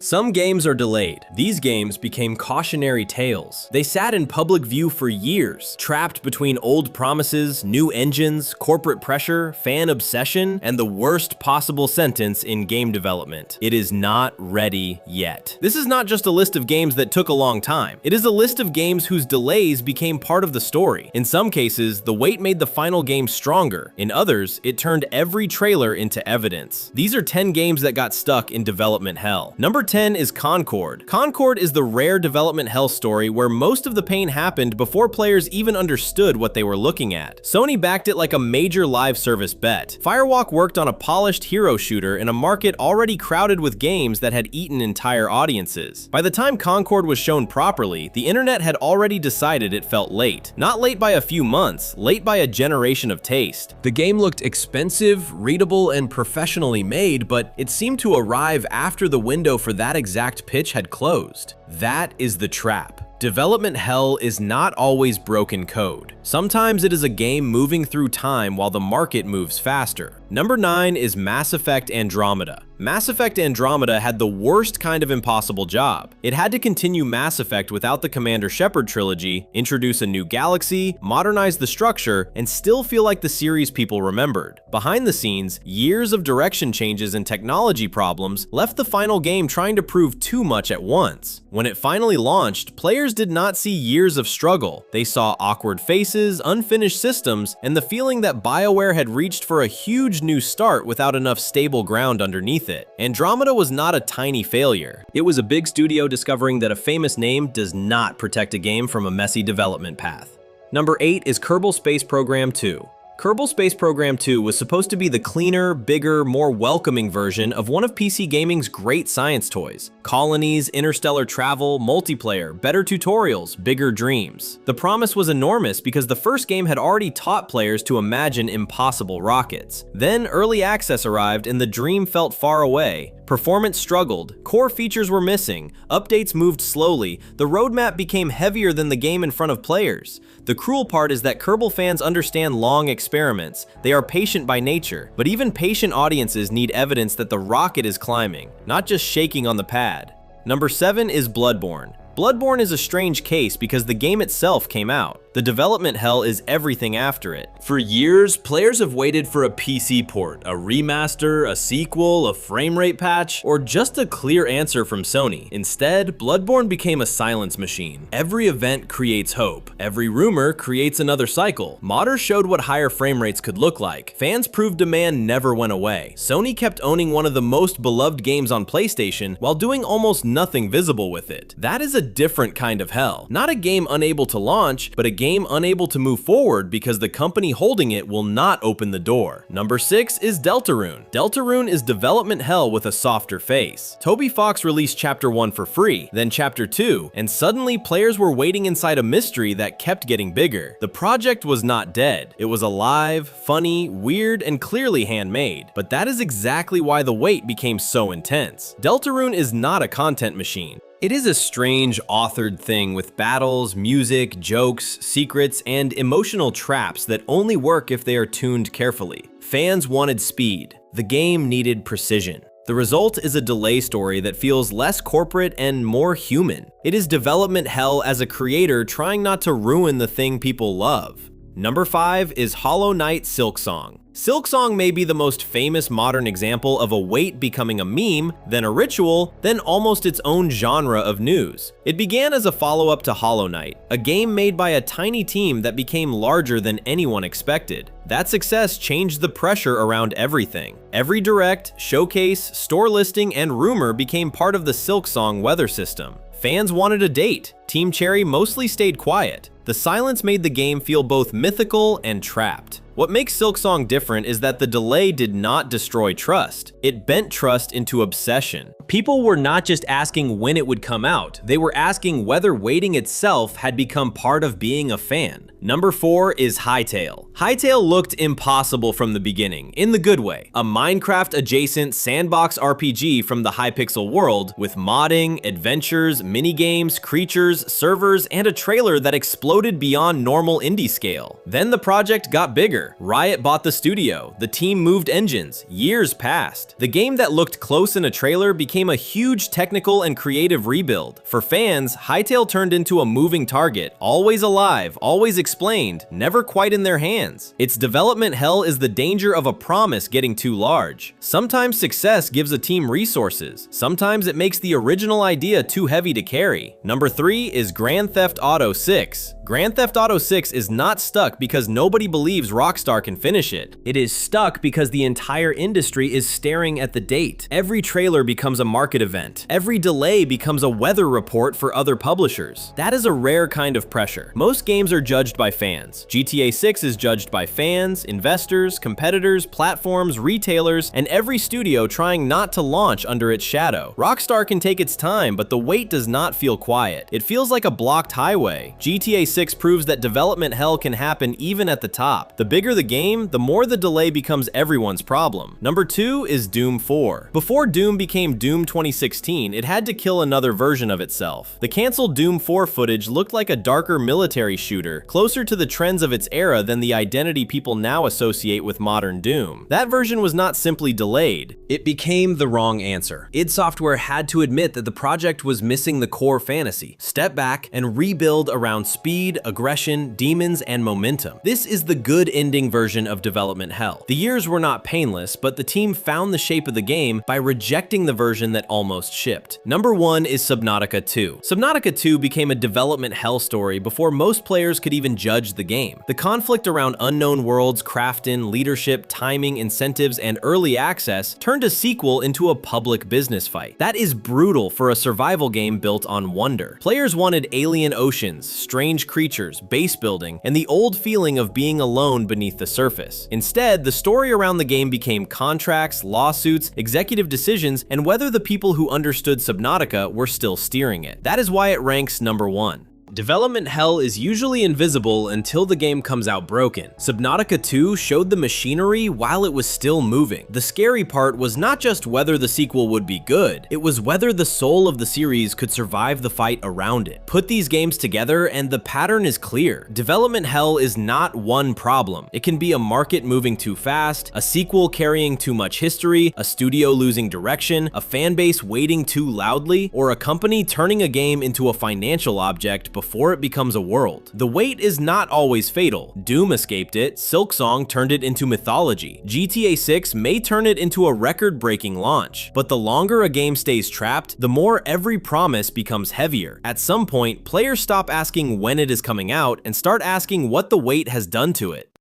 Some games are delayed. These games became cautionary tales. They sat in public view for years, trapped between old promises, new engines, corporate pressure, fan obsession, and the worst possible sentence in game development: it is not ready yet. This is not just a list of games that took a long time. It is a list of games whose delays became part of the story. In some cases, the wait made the final game stronger. In others, it turned every trailer into evidence. These are 10 games that got stuck in development hell. Number 10 is Concord. Concord is the rare development hell story where most of the pain happened before players even understood what they were looking at. Sony backed it like a major live service bet. Firewalk worked on a polished hero shooter in a market already crowded with games that had eaten entire audiences. By the time Concord was shown properly, the internet had already decided it felt late. Not late by a few months, late by a generation of taste. The game looked expensive, readable, and professionally made, but it seemed to arrive after the window for that exact pitch had closed. That is the trap. Development hell is not always broken code. Sometimes it is a game moving through time while the market moves faster. Number 9 is Mass Effect Andromeda. Mass Effect Andromeda had the worst kind of impossible job. It had to continue Mass Effect without the Commander Shepard trilogy, introduce a new galaxy, modernize the structure, and still feel like the series people remembered. Behind the scenes, years of direction changes and technology problems left the final game trying to prove too much at once. When it finally launched, players did not see years of struggle. They saw awkward faces, unfinished systems, and the feeling that BioWare had reached for a huge new start without enough stable ground underneath it. Andromeda was not a tiny failure. It was a big studio discovering that a famous name does not protect a game from a messy development path. Number 8 is Kerbal Space Program 2. Kerbal Space Program 2 was supposed to be the cleaner, bigger, more welcoming version of one of PC gaming's great science toys. Colonies, interstellar travel, multiplayer, better tutorials, bigger dreams. The promise was enormous because the first game had already taught players to imagine impossible rockets. Then early access arrived and the dream felt far away. Performance struggled, core features were missing, updates moved slowly, the roadmap became heavier than the game in front of players. The cruel part is that Kerbal fans understand long experiments. They are patient by nature, but even patient audiences need evidence that the rocket is climbing, not just shaking on the pad. Number 7 is Bloodborne. Bloodborne is a strange case because the game itself came out. The development hell is everything after it. For years, players have waited for a PC port, a remaster, a sequel, a frame rate patch, or just a clear answer from Sony. Instead, Bloodborne became a silence machine. Every event creates hope. Every rumor creates another cycle. Modders showed what higher frame rates could look like. Fans proved demand never went away. Sony kept owning one of the most beloved games on PlayStation while doing almost nothing visible with it. That is a different kind of hell. Not a game unable to launch, but a game unable to move forward because the company holding it will not open the door. Number 6 is Deltarune. Deltarune is development hell with a softer face. Toby Fox released Chapter 1 for free, then Chapter 2, and suddenly players were waiting inside a mystery that kept getting bigger. The project was not dead. It was alive, funny, weird, and clearly handmade. But that is exactly why the wait became so intense. Deltarune is not a content machine. It is a strange, authored thing with battles, music, jokes, secrets, and emotional traps that only work if they are tuned carefully. Fans wanted speed. The game needed precision. The result is a delay story that feels less corporate and more human. It is development hell as a creator trying not to ruin the thing people love. Number 5 is Hollow Knight Silksong. Silksong may be the most famous modern example of a wait becoming a meme, then a ritual, then almost its own genre of news. It began as a follow-up to Hollow Knight, a game made by a tiny team that became larger than anyone expected. That success changed the pressure around everything. Every direct, showcase, store listing, and rumor became part of the Silksong weather system. Fans wanted a date. Team Cherry mostly stayed quiet. The silence made the game feel both mythical and trapped. What makes Silksong different is that the delay did not destroy trust. It bent trust into obsession. People were not just asking when it would come out, they were asking whether waiting itself had become part of being a fan. Number 4 is Hytale. Hytale looked impossible from the beginning, in the good way. A Minecraft-adjacent sandbox RPG from the Hypixel world, with modding, adventures, minigames, creatures, servers, and a trailer that exploded beyond normal indie scale. Then the project got bigger. year. Riot bought the studio, the team moved engines, years passed. The game that looked close in a trailer became a huge technical and creative rebuild. For fans, Hytale turned into a moving target, always alive, always explained, never quite in their hands. Its development hell is the danger of a promise getting too large. Sometimes success gives a team resources, sometimes it makes the original idea too heavy to carry. Number 3 is Grand Theft Auto 6. Grand Theft Auto 6 is not stuck because nobody believes Rockstar can finish it. It is stuck because the entire industry is staring at the date. Every trailer becomes a market event. Every delay becomes a weather report for other publishers. That is a rare kind of pressure. Most games are judged by fans. GTA 6 is judged by fans, investors, competitors, platforms, retailers, and every studio trying not to launch under its shadow. Rockstar can take its time, but the wait does not feel quiet. It feels like a blocked highway. GTA 6 proves that development hell can happen even at the top. The bigger the game, the more the delay becomes everyone's problem. Number 2 is Doom 4. Before Doom became Doom 2016, it had to kill another version of itself. The canceled Doom 4 footage looked like a darker military shooter, closer to the trends of its era than the identity people now associate with modern Doom. That version was not simply delayed, it became the wrong answer. id Software had to admit that the project was missing the core fantasy, step back, and rebuild around speed, aggression, demons, and momentum. This is the good ending version of development hell. The years were not painless, but the team found the shape of the game by rejecting the version that almost shipped. Number 1 is Subnautica 2. Subnautica 2 became a development hell story before most players could even judge the game. The conflict around unknown worlds, crafting, leadership, timing, incentives, and early access turned a sequel into a public business fight. That is brutal for a survival game built on wonder. Players wanted alien oceans, strange creatures, base building, and the old feeling of being alone beneath the surface. Instead, the story around the game became contracts, lawsuits, executive decisions, and whether the people who understood Subnautica were still steering it. That is why it ranks number 1. Development hell is usually invisible until the game comes out broken. Subnautica 2 showed the machinery while it was still moving. The scary part was not just whether the sequel would be good, it was whether the soul of the series could survive the fight around it. Put these games together and the pattern is clear. Development hell is not one problem. It can be a market moving too fast, a sequel carrying too much history, a studio losing direction, a fan base waiting too loudly, or a company turning a game into a financial object before it becomes a world. The wait is not always fatal. Doom escaped it, Silksong turned it into mythology. GTA 6 may turn it into a record-breaking launch, but the longer a game stays trapped, the more every promise becomes heavier. At some point, players stop asking when it is coming out and start asking what the wait has done to it.